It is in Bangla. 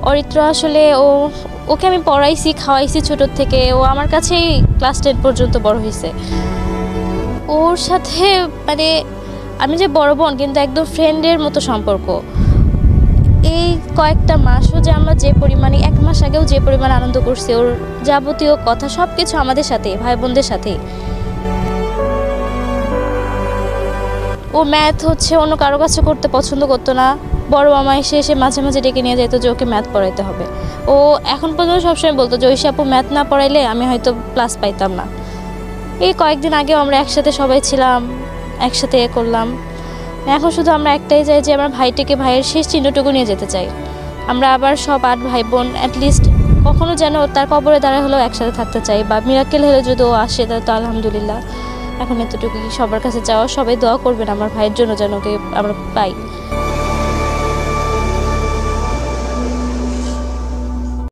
অরিত্র আসলে ওকে আমি পড়াইছি খাওয়াইছি ছোটোর থেকে, ও আমার কাছেই ক্লাস 10 পর্যন্ত বড় হয়েছে। ওর সাথে মানে আমি যে বড় বোন কিন্তু একদম ফ্রেন্ডের মতো সম্পর্ক। এই কয়েকটা মাসও যে আমরা যে পরিমাণে, 1 মাস আগেও যে পরিমাণ আনন্দ করছি, ওর যাবতীয় কথা সব কিছু আমাদের সাথে, ভাই বোনদের সাথেই। ও ম্যাথ হচ্ছে অন্য কারো কাছে করতে পছন্দ করতো না, বড় মামা এসে মাঝে মাঝে ডেকে নিয়ে যেত যে ওকে ম্যাথ পড়াইতে হবে। ও এখন পর্যন্ত সবসময় বলতো যে ঐশী আপু ম্যাথ না পড়াইলে আমি হয়তো প্লাস পাইতাম না। এই কয়েকদিন আগেও আমরা একসাথে সবাই ছিলাম, একসাথে করলাম। এখন শুধু আমরা একটাই চাই যে আমার ভাইটিকে, ভাইয়ের শেষ চিহ্নটুকু নিয়ে যেতে চাই। আমরা আবার সব 8 ভাই বোন অ্যাটলিস্ট কখনো যেন তার কবরে দাঁড়ায় হলেও একসাথে থাকতে চাই, বা মিরাক্কেল হলে যদি ও আসে তো আলহামদুলিল্লাহ। এখন এতটুকুই সবার কাছে চাওয়া, সবাই দোয়া করবেন আমার ভাইয়ের জন্য যেন ওকে আমরা পাই।